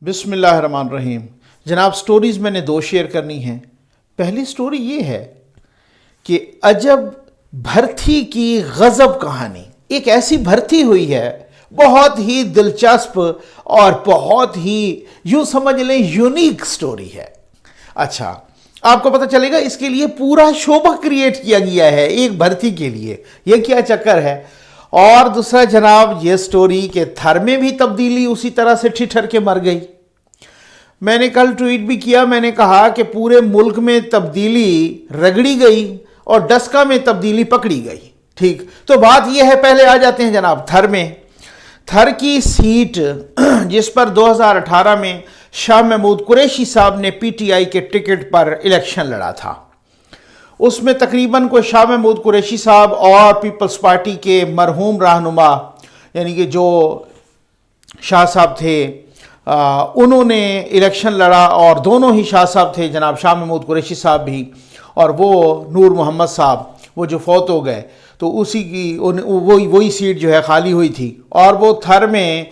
بسم اللہ الرحمن الرحیم۔ جناب سٹوریز میں نے دو شیئر کرنی ہیں۔ پہلی سٹوری یہ ہے کہ عجب بھرتھی کی غضب کہانی، ایک ایسی بھرتھی ہوئی ہے بہت ہی دلچسپ اور بہت ہی یوں سمجھ لیں یونیک سٹوری ہے۔ اچھا، آپ کو پتہ چلے گا اس کے لیے پورا شعبہ کریٹ کیا گیا ہے ایک بھرتھی کے لیے، یہ کیا چکر ہے۔ اور دوسرا جناب یہ سٹوری کہ تھر میں بھی تبدیلی اسی طرح سے ٹھٹر کے مر گئی۔ میں نے کل ٹویٹ بھی کیا، میں نے کہا کہ پورے ملک میں تبدیلی رگڑی گئی اور ڈسکا میں تبدیلی پکڑی گئی۔ ٹھیک، تو بات یہ ہے، پہلے آ جاتے ہیں جناب تھر میں۔ تھر کی سیٹ جس پر 2018 میں شاہ محمود قریشی صاحب نے پی ٹی آئی کے ٹکٹ پر الیکشن لڑا تھا، اس میں تقریباً کوئی شاہ محمود قریشی صاحب اور پیپلز پارٹی کے مرحوم رہنما یعنی کہ جو شاہ صاحب تھے انہوں نے الیکشن لڑا، اور دونوں ہی شاہ صاحب تھے، جناب شاہ محمود قریشی صاحب بھی اور وہ نور محمد صاحب وہ جو فوت ہو گئے، تو اسی کی وہی سیٹ جو ہے خالی ہوئی تھی، اور وہ تھر میں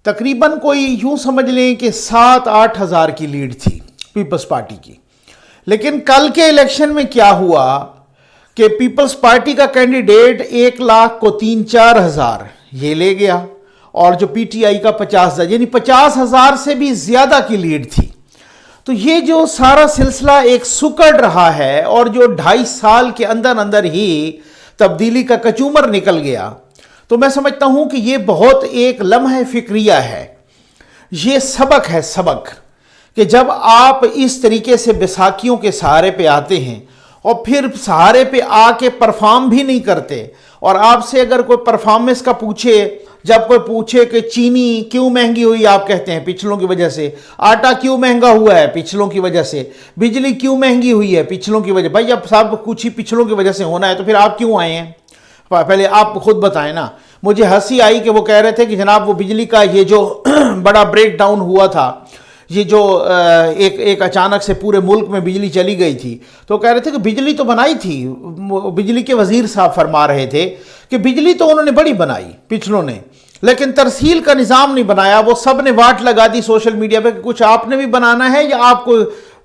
تقریباً کوئی یوں سمجھ لیں کہ 7-8 ہزار کی لیڈ تھی پیپلز پارٹی کی۔ لیکن کل کے الیکشن میں کیا ہوا کہ پیپلز پارٹی کا کینڈیڈیٹ 1 لاکھ کو 3-4 ہزار یہ لے گیا، اور جو پی ٹی آئی کا 50,000 یعنی 50,000 سے بھی زیادہ کی لیڈ تھی۔ تو یہ جو سارا سلسلہ ایک سکڑ رہا ہے اور جو 2.5 سال کے اندر ہی تبدیلی کا کچومر نکل گیا، تو میں سمجھتا ہوں کہ یہ بہت ایک لمحہ فکریہ ہے، یہ سبق ہے، سبق کہ جب آپ اس طریقے سے بیساکھیوں کے سہارے پہ آتے ہیں اور پھر سہارے پہ آ کے پرفارم بھی نہیں کرتے، اور آپ سے اگر کوئی پرفارمنس کا پوچھے، جب کوئی پوچھے کہ چینی کیوں مہنگی ہوئی، آپ کہتے ہیں پچھلوں کی وجہ سے، آٹا کیوں مہنگا ہوا ہے پچھلوں کی وجہ سے، بجلی کیوں مہنگی ہوئی ہے پچھلوں کی وجہ۔ بھائی اب سب کچھ ہی پچھلوں کی وجہ سے ہونا ہے تو پھر آپ کیوں آئے ہیں؟ پہلے آپ خود بتائیں نا۔ مجھے ہنسی آئی کہ وہ کہہ رہے تھے کہ جناب وہ بجلی کا یہ جو بڑا بریک ڈاؤن ہوا تھا، یہ جو ایک اچانک سے پورے ملک میں بجلی چلی گئی تھی، تو کہہ رہے تھے کہ بجلی تو بنائی تھی، بجلی کے وزیر صاحب فرما رہے تھے کہ بجلی تو انہوں نے بڑی بنائی پچھلوں نے، لیکن ترسیل کا نظام نہیں بنایا۔ وہ سب نے واٹ لگا دی سوشل میڈیا پہ کہ کچھ آپ نے بھی بنانا ہے، یا آپ کو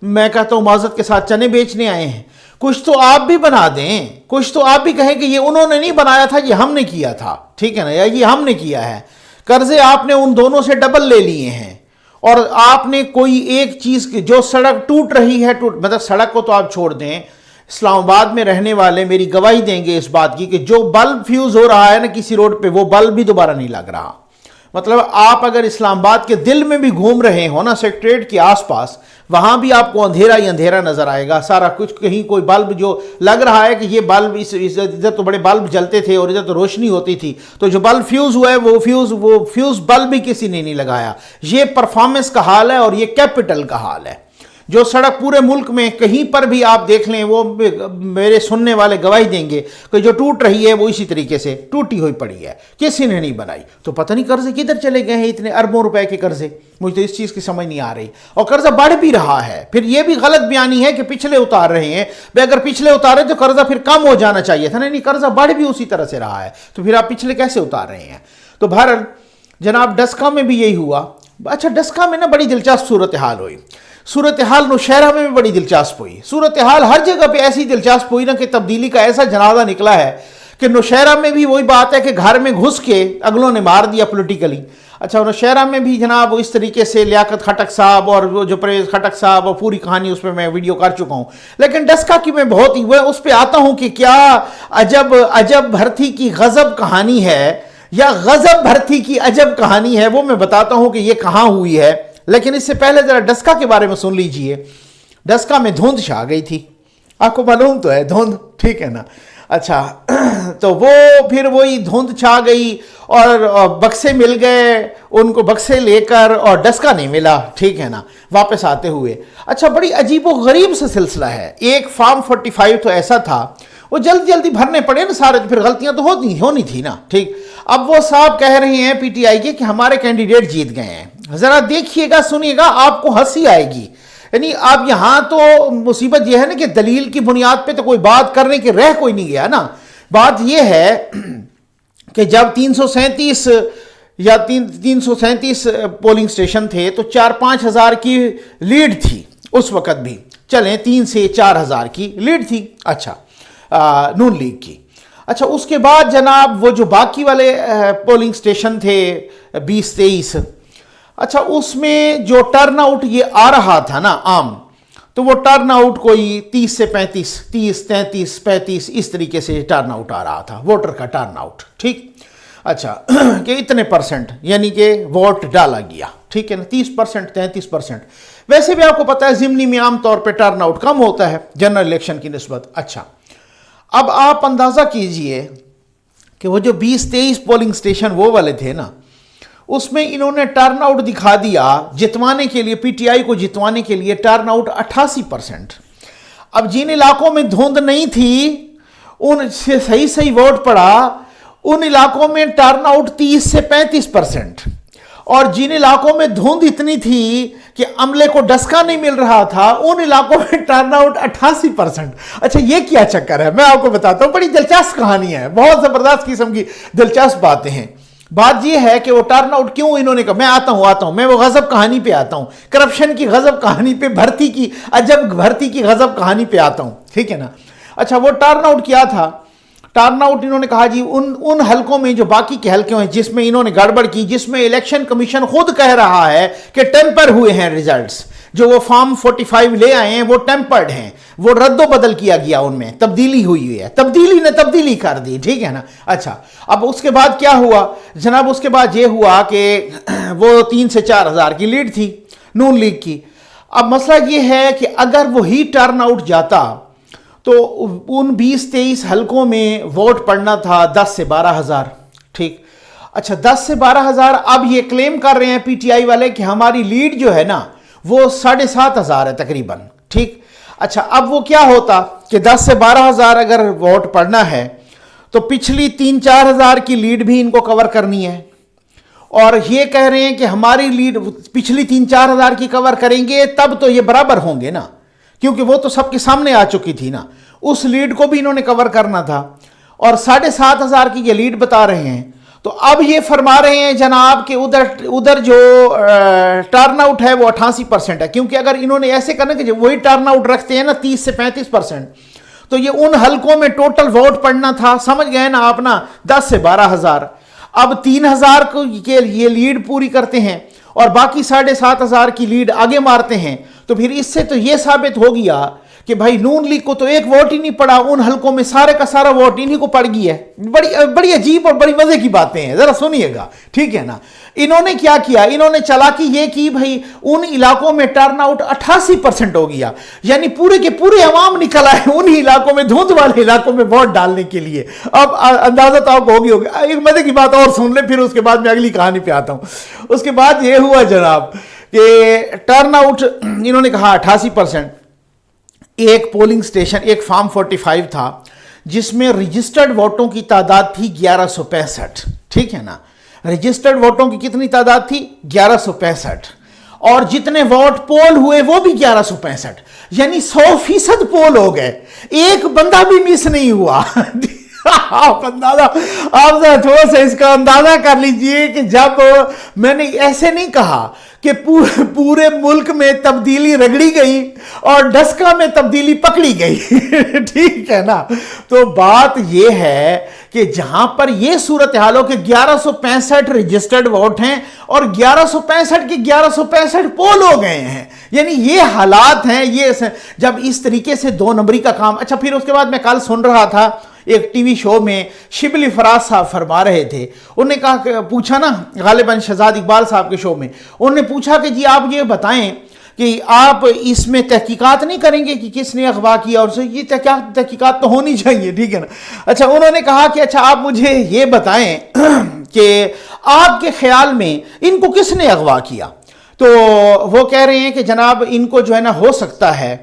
میں کہتا ہوں معذرت کے ساتھ چنے بیچنے آئے ہیں، کچھ تو آپ بھی بنا دیں، کچھ تو آپ بھی کہیں کہ یہ انہوں نے نہیں بنایا تھا، یہ ہم نے کیا تھا، ٹھیک ہے نا، یا یہ ہم نے کیا ہے۔ قرضے آپ نے ان دونوں سے ڈبل لے لیے ہیں، اور آپ نے کوئی ایک چیز جو سڑک ٹوٹ رہی ہے، مطلب سڑک کو تو آپ چھوڑ دیں، اسلام آباد میں رہنے والے میری گواہی دیں گے اس بات کی کہ جو بلب فیوز ہو رہا ہے نا کسی روڈ پہ، وہ بلب بھی دوبارہ نہیں لگ رہا۔ مطلب آپ اگر اسلام آباد کے دل میں بھی گھوم رہے ہو نا، سیکٹریٹ کے آس پاس، وہاں بھی آپ کو اندھیرا ہی اندھیرا نظر آئے گا سارا کچھ۔ کہیں کوئی بلب جو لگ رہا ہے کہ یہ بلب ادھر تو بڑے بلب جلتے تھے اور ادھر تو روشنی ہوتی تھی، تو جو بلب فیوز ہوا ہے وہ فیوز بلب بھی کسی نے نہیں لگایا۔ یہ پرفارمنس کا حال ہے اور یہ کیپٹل کا حال ہے۔ جو سڑک پورے ملک میں کہیں پر بھی آپ دیکھ لیں، وہ میرے سننے والے گواہی دیں گے کہ جو ٹوٹ رہی ہے وہ اسی طریقے سے ٹوٹی ہوئی پڑی ہے، کسی نے نہیں بنائی۔ تو پتہ نہیں قرضے کدھر چلے گئے ہیں، اتنے اربوں روپے کے قرضے، مجھے تو اس چیز کی سمجھ نہیں آ رہی۔ اور قرضہ بڑھ بھی رہا ہے، پھر یہ بھی غلط بیانی ہے کہ پچھلے اتار رہے ہیں۔ بھائی اگر پچھلے اتارے تو قرضہ پھر کم ہو جانا چاہیے تھا، نہیں قرضہ بڑھ بھی اسی طرح سے رہا ہے، تو پھر آپ پچھلے کیسے اتار رہے ہیں؟ تو بہرحال جناب ڈسکا میں بھی یہی ہوا۔ اچھا، ڈسکا میں نا بڑی دلچسپ صورتحال ہوئی، صورتحال نوشہرہ میں بھی بڑی دلچسپ ہوئی، صورتحال ہر جگہ پہ ایسی دلچسپ ہوئی نا کہ تبدیلی کا ایسا جنازہ نکلا ہے کہ نوشہرہ میں بھی وہی بات ہے کہ گھر میں گھس کے اگلوں نے مار دیا پولیٹیکلی۔ اچھا، نوشہرہ میں بھی جناب اس طریقے سے لیاقت خٹک صاحب اور جو پرویز خٹک صاحب، اور پوری کہانی اس پہ میں ویڈیو کر چکا ہوں۔ لیکن ڈسکا کی میں بہت ہی اس پہ آتا ہوں کہ کیا عجب بھرتھی کی غضب کہانی ہے، یا غضب بھرتھی کی عجب کہانی ہے، وہ میں بتاتا ہوں کہ یہ کہاں ہوئی ہے۔ لیکن اس سے پہلے ذرا ڈسکا کے بارے میں سن لیجئے۔ ڈسکا میں دھند چھا گئی تھی، آپ کو معلوم تو ہے دھند، ٹھیک ہے نا۔ اچھا، تو وہ پھر وہی دھند چھا گئی اور بکسے مل گئے ان کو، بکسے لے کر، اور ڈسکا نہیں ملا، ٹھیک ہے نا، واپس آتے ہوئے۔ اچھا، بڑی عجیب و غریب سے سلسلہ ہے۔ ایک فارم 45 تو ایسا تھا، وہ جلدی بھرنے پڑے نا سارے، تو پھر غلطیاں تو ہونی تھی نا، ٹھیک۔ اب وہ صاحب کہہ رہے ہیں پی ٹی آئی کے کہ ہمارے کینڈیڈیٹ جیت گئے ہیں۔ ذرا دیکھیے گا، سنیے گا، آپ کو ہنسی آئے گی۔ یعنی اب یہاں تو مصیبت یہ ہے نا کہ دلیل کی بنیاد پہ تو کوئی بات کرنے کے کوئی نہیں گیا نا۔ بات یہ ہے کہ جب 337 یا 337 پولنگ اسٹیشن تھے تو 4-5 ہزار کی لیڈ تھی اس وقت بھی، چلیں 3 سے 4 ہزار کی لیڈ تھی، اچھا نون لیگ کی۔ اچھا اس کے بعد جناب وہ جو باقی والے پولنگ اسٹیشن تھے 20-23، اچھا اس میں جو ٹرن آؤٹ یہ آ رہا تھا نا عام، تو وہ ٹرن آؤٹ کوئی 30 سے 35، 30، 33، 35 اس طریقے سے ٹرن آؤٹ آ رہا تھا، ووٹر کا ٹرن آؤٹ، ٹھیک، اچھا کہ اتنے پرسنٹ یعنی کہ ووٹ ڈالا گیا، ٹھیک ہے نا، 30%، 33%۔ ویسے بھی آپ کو پتا ہے ضمنی میں عام طور پہ ٹرن آؤٹ کم ہوتا ہے جنرل الیکشن کی نسبت۔ اچھا اب آپ اندازہ کیجئے کہ وہ جو 20-23 پولنگ اسٹیشن وہ والے تھے نا، اس میں انہوں نے ٹرن آؤٹ دکھا دیا جتوانے کے لیے، پی ٹی آئی کو جتوانے کے لیے ٹرن آؤٹ 88%۔ اب جن علاقوں میں دھند نہیں تھی ان سے صحیح ووٹ پڑا، ان علاقوں میں ٹرن آؤٹ 30 سے 35%، اور جن علاقوں میں دھند اتنی تھی کہ عملے کو ڈسکا نہیں مل رہا تھا ان علاقوں میں ٹرن آؤٹ 88%۔ اچھا یہ کیا چکر ہے، میں آپ کو بتاتا ہوں، بڑی دلچسپ کہانی ہے، بہت زبردست قسم کی دلچسپ باتیں ہیں۔ بات یہ ہے کہ وہ ٹرن آؤٹ کیوں انہوں نے کہا، میں آتا ہوں میں وہ غضب کہانی پہ آتا ہوں، کرپشن کی غضب کہانی پہ، بھرتی کی عجب بھرتی کی غضب کہانی پہ آتا ہوں، ٹھیک ہے نا۔ اچھا وہ ٹرن آؤٹ کیا تھا، ٹرن آؤٹ انہوں نے کہا جی ان حلقوں میں جو باقی کے حلقے ہیں جس میں انہوں نے گڑبڑ کی، جس میں الیکشن کمیشن خود کہہ رہا ہے کہ ٹیمپر ہوئے ہیں ریزلٹس، جو وہ فارم 45 لے آئے ہیں وہ ٹیمپرڈ ہیں، وہ رد و بدل کیا گیا، ان میں تبدیلی ہوئی ہے، تبدیلی نے تبدیلی کر دی، ٹھیک ہے نا۔ اچھا اب اس کے بعد کیا ہوا جناب، اس کے بعد یہ ہوا کہ وہ 3 سے 4 ہزار کی لیڈ تھی نون لیگ کی۔ اب مسئلہ یہ ہے کہ اگر وہی ٹرن آؤٹ جاتا تو ان 20-23 حلقوں میں ووٹ پڑنا تھا 10 سے 12 ہزار، ٹھیک، اچھا 10 سے 12 ہزار۔ اب یہ کلیم کر رہے ہیں پی ٹی آئی والے کہ ہماری لیڈ جو ہے نا وہ 7.5 ہزار ہے تقریباً، ٹھیک، اچھا اب وہ کیا ہوتا کہ 10 سے 12 ہزار اگر ووٹ پڑنا ہے تو پچھلی 3-4 ہزار کی لیڈ بھی ان کو کور کرنی ہے، اور یہ کہہ رہے ہیں کہ ہماری لیڈ پچھلی 3-4 ہزار کی کور کریں گے تب تو یہ برابر ہوں گے نا، کیونکہ وہ تو سب کے سامنے آ چکی تھی نا، اس لیڈ کو بھی انہوں نے کور کرنا تھا، اور 7.5 ہزار کی یہ لیڈ بتا رہے ہیں۔ تو اب یہ فرما رہے ہیں جناب کہ ادھر جو ٹرن آؤٹ ہے وہ 88% ہے، کیونکہ اگر انہوں نے ایسے کرنا کہ وہی ٹرن آؤٹ رکھتے ہیں نا 30 سے 35%، تو یہ ان حلقوں میں ٹوٹل ووٹ پڑنا تھا، سمجھ گئے نا آپ نا، 10 سے 12 ہزار۔ اب 3 ہزار کو یہ لیڈ پوری کرتے ہیں اور باقی 7.5 ہزار کی لیڈ آگے مارتے ہیں، تو پھر اس سے تو یہ ثابت ہو گیا کہ بھائی نون لیگ کو تو ایک ووٹ ہی نہیں پڑا، ان حلقوں میں سارے کا سارا ووٹ انہی کو پڑ گئی ہے۔ بڑی عجیب اور بڑی مزے کی باتیں ہیں، ذرا سنیے گا، ٹھیک ہے نا۔ انہوں نے کیا کیا، انہوں نے چالاکی یہ کی بھائی ان علاقوں میں ٹرن آؤٹ 88% ہو گیا، یعنی پورے کے پورے عوام نکل آئے ان علاقوں میں، دھند والے علاقوں میں ووٹ ڈالنے کے لیے۔ اب اندازہ تو آپ کو ہوگا، ایک مزے کی بات اور سن لیں، پھر اس کے بعد میں اگلی کہانی پہ آتا ہوں۔ اس کے بعد یہ ہوا جناب کہ ٹرن آؤٹ انہوں نے کہا 88%۔ ایک پولنگ اسٹیشن، ایک فارم 45 تھا جس میں رجسٹرڈ ووٹوں کی تعداد تھی 1165، ٹھیک ہے نا، رجسٹرڈ ووٹوں کی کتنی تعداد تھی 1165، اور جتنے ووٹ پول ہوئے وہ بھی 1165، یعنی 100% پول ہو گئے، ایک بندہ بھی مس نہیں ہوا۔ آپ ذرا تھوڑا سا اس کا اندازہ کر لیجئے کہ جب میں نے ایسے نہیں کہا کہ پورے ملک میں تبدیلی رگڑی گئی اور ڈسکا میں تبدیلی پکڑی گئی، ٹھیک ہے نا، تو بات یہ ہے کہ جہاں پر یہ صورتحال ہو کہ 1165 رجسٹرڈ ووٹ ہیں اور 1165 کے 1165 پول ہو گئے ہیں، یعنی یہ حالات ہیں، یہ جب اس طریقے سے 2 نمبری کا کام۔ اچھا پھر اس کے بعد میں کل سن رہا تھا ایک ٹی وی شو میں شبلی فراز صاحب فرما رہے تھے، انہوں نے کہا کہ پوچھا نا غالباً شہزاد اقبال صاحب کے شو میں، انہوں نے پوچھا کہ جی آپ یہ بتائیں کہ آپ اس میں تحقیقات نہیں کریں گے کہ کس نے اغوا کیا، اور یہ تحقیقات تو ہونی چاہیے، ٹھیک ہے نا۔ اچھا انہوں نے کہا کہ اچھا آپ مجھے یہ بتائیں کہ آپ کے خیال میں ان کو کس نے اغوا کیا، تو وہ کہہ رہے ہیں کہ جناب ان کو جو ہے نا ہو سکتا ہے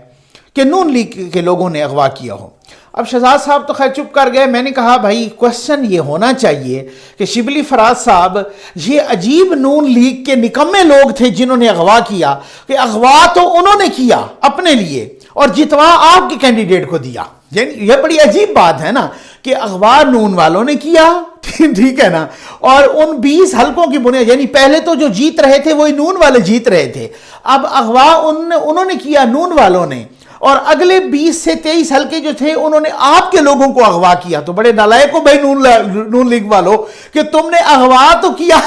کہ نون لیگ کے لوگوں نے اغوا کیا ہو۔ اب شہزاد صاحب تو خیر چپ کر گئے، میں نے کہا بھائی کوشچن یہ ہونا چاہیے کہ شبلی فراز صاحب یہ عجیب نون لیگ کے نکمے لوگ تھے جنہوں نے اغوا کیا، کہ اغوا تو انہوں نے کیا اپنے لیے اور جتوا آپ کے کینڈیڈیٹ کو دیا، یعنی یہ بڑی عجیب بات ہے نا کہ اغوا نون والوں نے کیا، ٹھیک ہے نا، اور ان 20 حلقوں کی بنیاد، یعنی پہلے تو جو جیت رہے تھے وہی نون والے جیت رہے تھے، اب اغوا انہوں نے کیا نون والوں نے، اور اگلے 20 سے 23 حلقے جو تھے انہوں نے آپ کے لوگوں کو اغوا کیا۔ تو بڑے نالائق ہو بھائی نون لیگ والو کہ تم نے اغوا تو کیا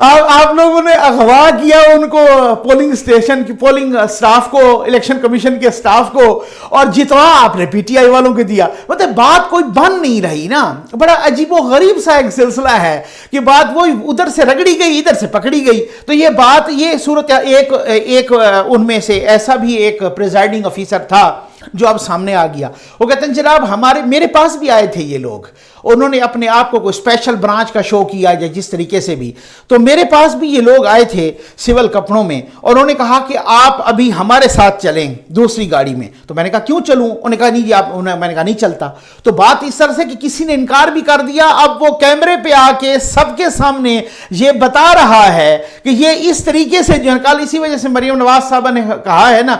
آپ لوگوں نے اغوا کیا ان کو، پولنگ اسٹیشن کی پولنگ سٹاف کو، الیکشن کمیشن کے سٹاف کو، اور جتوا آپ نے پی ٹی آئی والوں کو دیا۔ مطلب بات کوئی بن نہیں رہی نا، بڑا عجیب و غریب سا ایک سلسلہ ہے کہ بات وہ ادھر سے رگڑی گئی ادھر سے پکڑی گئی۔ تو یہ بات، یہ صورت، ایک ان میں سے ایسا بھی ایک پریزائڈنگ آفیسر تھا جو اب سامنے آ گیا، وہ کہتے ہیں جناب میرے پاس بھی آئے تھے یہ لوگ، انہوں نے اپنے آپ کو کوئی اسپیشل برانچ کا شو کیا یا جس طریقے سے بھی، تو میرے پاس بھی یہ لوگ آئے تھے سول کپڑوں میں، اور انہوں نے کہا کہ آپ ابھی ہمارے ساتھ چلیں دوسری گاڑی میں۔ تو میں نے کہا کیوں چلوں؟ انہوں نے کہا نہیں جی میں نے کہا نہیں چلتا۔ تو بات اس طرح سے کہ کسی نے انکار بھی کر دیا، اب وہ کیمرے پہ آ کے سب کے سامنے یہ بتا رہا ہے کہ یہ اس طریقے سے جو کل، اسی وجہ سے مریم نواز صاحبہ نے کہا ہے نا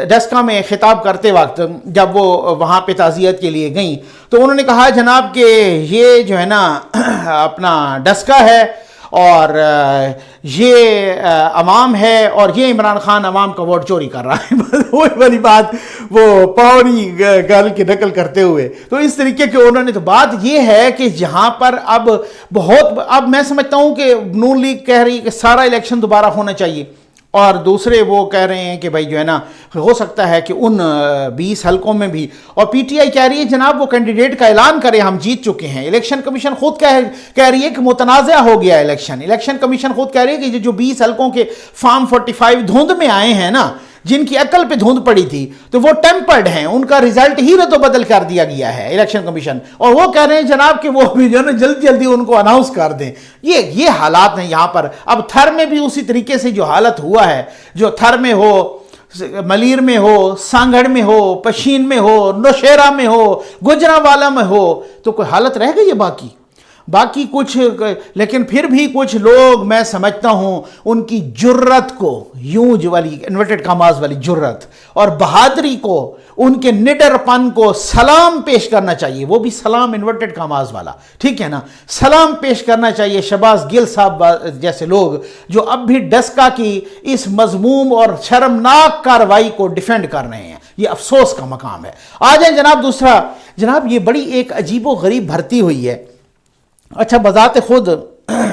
ڈسکا میں خطاب کرتے وقت جب وہ وہاں پہ تعزیت کے لیے گئیں، تو انہوں نے کہا جناب کہ یہ جو ہے نا اپنا ڈسکا ہے اور یہ عوام ہے، اور یہ عمران خان عوام کا ووٹ چوری کر رہا ہے وہی والی بات وہ پاوری گل کی نقل کرتے ہوئے۔ تو اس طریقے کے انہوں نے، تو بات یہ ہے کہ جہاں پر اب میں سمجھتا ہوں کہ نون لیگ کہہ رہی ہے کہ سارا الیکشن دوبارہ ہونا چاہیے، اور دوسرے وہ کہہ رہے ہیں کہ بھائی جو ہے نا ہو سکتا ہے کہ ان 20 حلقوں میں بھی، اور پی ٹی آئی کہہ رہی ہے جناب وہ کینڈیڈیٹ کا اعلان کرے ہم جیت چکے ہیں۔ الیکشن کمیشن خود کہہ رہی ہے کہ متنازع ہو گیا الیکشن کمیشن خود کہہ رہی ہے کہ جو 20 حلقوں کے فارم 45 دھند میں آئے ہیں نا، جن کی عقل پہ دھند پڑی تھی، تو وہ ٹیمپرڈ ہیں، ان کا ریزلٹ ہی رد و بدل کر دیا گیا ہے الیکشن کمیشن، اور وہ کہہ رہے ہیں جناب کہ وہ بھی جو ہے نا جلدی ان کو اناؤنس کر دیں۔ یہ حالات ہیں یہاں پر۔ اب تھر میں بھی اسی طریقے سے جو حالت ہوا ہے، جو تھر میں ہو، ملیر میں ہو، سانگڑ میں ہو، پشین میں ہو، نوشیرہ میں ہو، گجرانوالہ میں ہو، تو کوئی حالت رہ گئی ہے باقی کچھ، لیکن پھر بھی کچھ لوگ میں سمجھتا ہوں ان کی جرت کو، یوں والی انورٹڈ کاماز والی جرت اور بہادری کو، ان کے نڈر پن کو سلام پیش کرنا چاہیے، وہ بھی سلام انورٹڈ کاماز والا، ٹھیک ہے نا، سلام پیش کرنا چاہیے شہباز گل صاحب جیسے لوگ جو اب بھی ڈسکا کی اس مذموم اور شرمناک کارروائی کو ڈیفینڈ کر رہے ہیں۔ یہ افسوس کا مقام ہے۔ آ جائیں جناب دوسرا، جناب یہ بڑی ایک عجیب و غریب بھرتی ہوئی ہے۔ اچھا بذات خود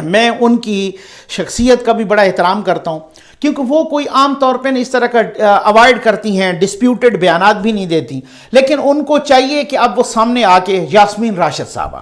میں ان کی شخصیت کا بھی بڑا احترام کرتا ہوں، کیونکہ وہ کوئی عام طور پہ اس طرح کا اوائڈ کرتی ہیں، ڈسپیوٹڈ بیانات بھی نہیں دیتی، لیکن ان کو چاہیے کہ اب وہ سامنے آ کے، یاسمین راشد صاحبہ،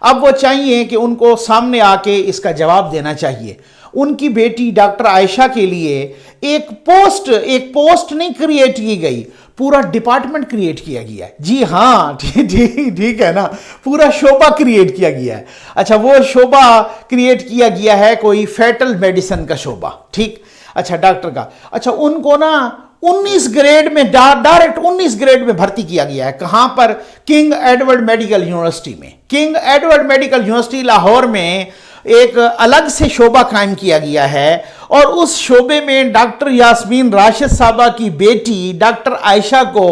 اب وہ چاہیے کہ ان کو سامنے آ کے اس کا جواب دینا چاہیے۔ ان کی بیٹی ڈاکٹر عائشہ کے لیے ایک پوسٹ نہیں کریٹ کی گئی، پورا ڈپارٹمنٹ کریٹ کیا گیا ہے۔ جی ہاں ٹھیک ہے نا، پورا شعبہ کریٹ کیا گیا ہے۔ اچھا وہ شعبہ کریٹ کیا گیا ہے کوئی فیٹل میڈیسن کا شعبہ، ٹھیک، اچھا ڈاکٹر کا، اچھا ان کو نا 19 گریڈ میں ڈائریکٹ 19 گریڈ میں بھرتی کیا گیا ہے۔ کہاں پر؟ کنگ ایڈورڈ میڈیکل یونیورسٹی میں، king Edward medical university Lahore میں ایک الگ سے شعبہ قائم کیا گیا ہے، اور اس شعبے میں ڈاکٹر یاسمین راشد صاحبہ کی بیٹی ڈاکٹر عائشہ کو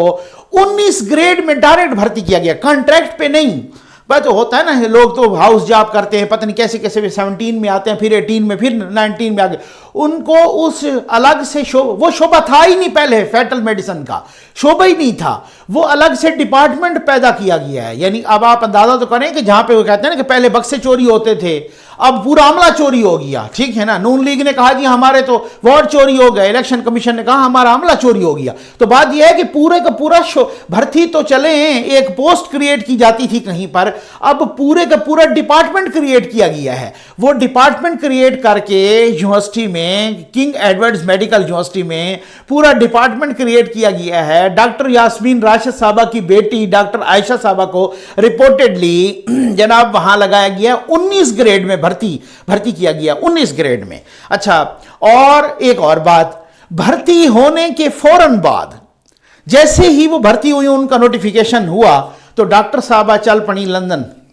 19 گریڈ میں ڈائریکٹ بھرتی کیا گیا، کانٹریکٹ پہ نہیں۔ بات ہوتا ہے نا، لوگ تو ہاؤس جاب کرتے ہیں، پتہ نہیں کیسے 17 میں آتے ہیں، پھر 18 میں، پھر 19 میں آگے، ان کو اس الگ سے وہ شعبہ تھا ہی نہیں، پہلے فیٹل میڈیسن کا شعبہ ہی نہیں تھا، وہ الگ سے ڈپارٹمنٹ پیدا کیا گیا ہے۔ یعنی اب آپ اندازہ تو کریں کہ جہاں پہ وہ کہتے ہیں نا کہ پہلے بکسے چوری ہوتے تھے، اب پورا عملہ چوری ہو گیا، ٹھیک ہے نا، نون لیگ نے کہا جی ہمارے تو ووٹ چوری ہو گئے، الیکشن کمیشن نے کہا ہمارا عملہ چوری ہو گیا۔ تو بات یہ ہے کہ پورے کا پورا بھرتی تو چلے، ایک پوسٹ کریٹ کی جاتی تھی کہیں پر، اب پورے کا پورا ڈپارٹمنٹ کریٹ کیا گیا ہے۔ وہ ڈپارٹمنٹ کریٹ کر کے یونیورسٹی میں، کنگ ایڈورڈز میڈیکل یونیورسٹی میں پورا ڈپارٹمنٹ کریٹ کیا گیا ہے۔ ڈاکٹر یاسمین راشد صاحبہ کی بیٹی ڈاکٹر عائشہ صاحبہ کو رپورٹڈلی جناب وہاں لگایا گیا 19 گریڈ میں بھرتی کیا گیا، 19 گریڈ میں۔ اچھا، اور ایک اور بات، بھرتی ہونے کے فوراً بعد جیسے ہی وہ بھرتی ہوئی، ان کا نوٹیفیکیشن ہوا، تو ڈاکٹر صاحبہ چل پڑی لندن